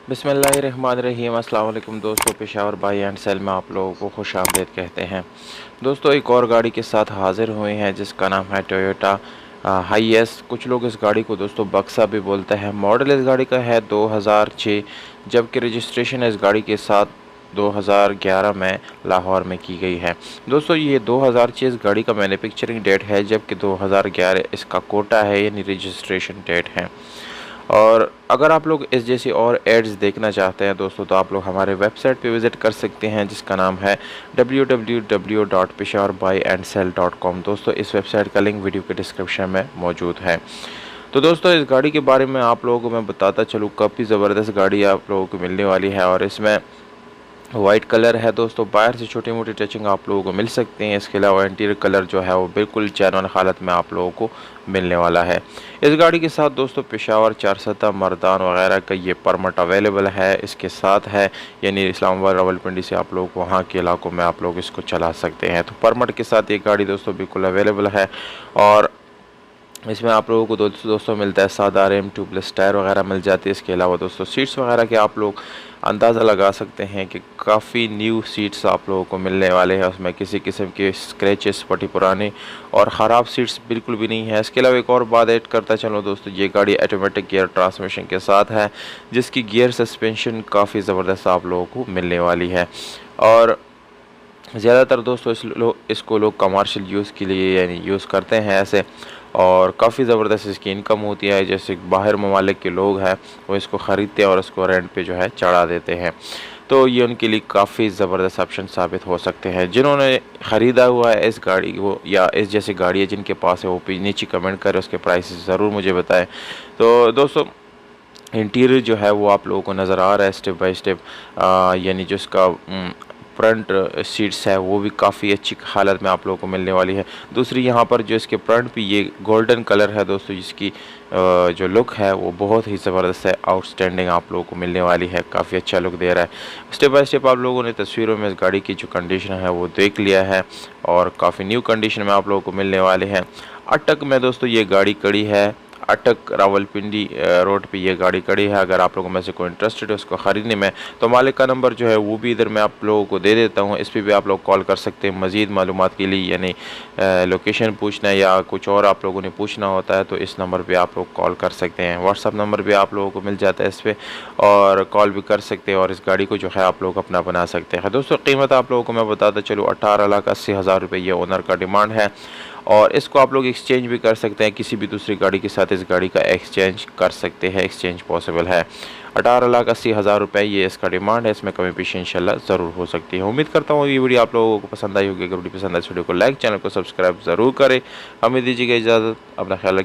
बिस्मिल्लाहिर्रहमानिर्रहीम। अस्सलाम वालेकुम दोस्तों, पेशावर बाई एंड सेल में आप लोगों को खुश आमदीद कहते हैं। दोस्तों, एक और गाड़ी के साथ हाज़िर हुए हैं जिसका नाम है टोयोटा हाईएस। कुछ लोग इस गाड़ी को दोस्तों बक्सा भी बोलते हैं। मॉडल इस गाड़ी का है 2006, जबकि रजिस्ट्रेशन इस गाड़ी के साथ 2011 में लाहौर में की गई है। दोस्तों, ये 2006 इस गाड़ी का मैन्युफैक्चरिंग डेट है, जबकि 2011 इसका कोटा है, यानी रजिस्ट्रेशन डेट है। और अगर आप लोग इस जैसी और एड्स देखना चाहते हैं दोस्तों, तो आप लोग हमारे वेबसाइट पे विज़िट कर सकते हैं जिसका नाम है www.peshawarbuyandsell.com। दोस्तों, इस वेबसाइट का लिंक वीडियो के डिस्क्रिप्शन में मौजूद है। तो दोस्तों, इस गाड़ी के बारे में आप लोगों को मैं बताता चलूँ, काफ़ी ज़बरदस्त गाड़ी आप लोगों को मिलने वाली है। और इसमें वाइट कलर है दोस्तों, बाहर से छोटी मोटी टचिंग आप लोगों को मिल सकती हैं। इसके अलावा इंटीरियर कलर जो है वो बिल्कुल जेन्युइन हालत में आप लोगों को मिलने वाला है। इस गाड़ी के साथ दोस्तों पेशावर, चारसता, मर्दान वगैरह का ये परमिट अवेलेबल है, इसके साथ है, यानी इस्लामाबाद, रावलपिंडी से आप लोग वहाँ के इलाकों में आप लोग इसको चला सकते हैं। तो परमिट के साथ ये गाड़ी दोस्तों बिल्कुल अवेलेबल है। और इसमें आप लोगों को दोस्तों मिलता है सादा रेम, ट्यूबलेस टायर वगैरह मिल जाती है। इसके अलावा दोस्तों सीट्स वगैरह के आप लोग अंदाज़ा लगा सकते हैं कि काफ़ी न्यू सीट्स आप लोगों को मिलने वाले हैं। उसमें किसी किस्म के स्क्रैचेस, पटी पुराने और ख़राब सीट्स बिल्कुल भी नहीं है। इसके अलावा एक और बात ऐड करता चलो दोस्तों, ये गाड़ी ऑटोमेटिक गियर ट्रांसमिशन के साथ है, जिसकी गियर सस्पेंशन काफ़ी ज़बरदस्त आप लोगों को मिलने वाली है। और ज़्यादातर दोस्तों इसको लोग कमर्शियल यूज़ के लिए यानी यूज़ करते हैं ऐसे, और काफ़ी ज़बरदस्त इसकी इनकम होती है। जैसे बाहर ममालिक के लोग हैं वो इसको ख़रीदते हैं और इसको रेंट पे जो है चढ़ा देते हैं। तो ये उनके लिए काफ़ी ज़बरदस्त ऑप्शन साबित हो सकते हैं। जिन्होंने ख़रीदा हुआ है इस गाड़ी को या इस जैसी गाड़ी है जिनके पास है, वो नीचे कमेंट करें, उसके प्राइस ज़रूर मुझे बताएं। तो दोस्तों, इंटीरियर जो है वो आप लोगों को नज़र आ रहा है स्टेप बाय स्टेप, यानी जो इसका फ्रंट सीट्स है वो भी काफ़ी अच्छी हालत में आप लोगों को मिलने वाली है। दूसरी यहाँ पर जो इसके फ्रंट पे ये गोल्डन कलर है दोस्तों, जिसकी जो लुक है वो बहुत ही ज़बरदस्त है, आउटस्टैंडिंग आप लोगों को मिलने वाली है, काफ़ी अच्छा लुक दे रहा है। स्टेप बाय स्टेप आप लोगों ने तस्वीरों में इस गाड़ी की जो कंडीशन है वो देख लिया है, और काफ़ी न्यू कंडीशन में आप लोगों को मिलने वाले हैं। अटक में दोस्तों ये गाड़ी खड़ी है, अटक रावलपिंडी रोड पे ये गाड़ी खड़ी है। अगर आप लोगों में से कोई इंटरेस्टेड है उसको ख़रीदने में, तो मालिक का नंबर जो है वो भी इधर मैं आप लोगों को दे देता हूँ। इस पर भी आप लोग कॉल कर सकते हैं मज़ीद मालूमात के लिए, यानी लोकेशन पूछना है या कुछ और आप लोगों ने पूछना होता है तो इस नंबर पे आप लोग कॉल कर सकते हैं। व्हाट्सअप नंबर भी आप लोगों को मिल जाता है इस पर, और कॉल भी कर सकते हैं और इस गाड़ी को जो है आप लोग अपना बना सकते हैं। दोस्तों, कीमत आप लोगों को मैं बताता चलूँ, 18,80,000 रुपये ये ओनर का डिमांड है। और इसको आप लोग एक्सचेंज भी कर सकते हैं, किसी भी दूसरी गाड़ी के साथ इस गाड़ी का एक्सचेंज कर सकते हैं, एक्सचेंज पॉसिबल है। 18,80,000 रुपये ये इसका डिमांड है, इसमें कमी पेशी इंशाल्लाह ज़रूर हो सकती है। उम्मीद करता हूँ ये वीडियो आप लोगों को पसंद आई होगी। अगर वीडियो पसंद आए, इस वीडियो को लाइक, चैनल को सब्सक्राइब ज़रूर करें। हमें दीजिएगा इजाज़त, अपना ख्याल रखिए।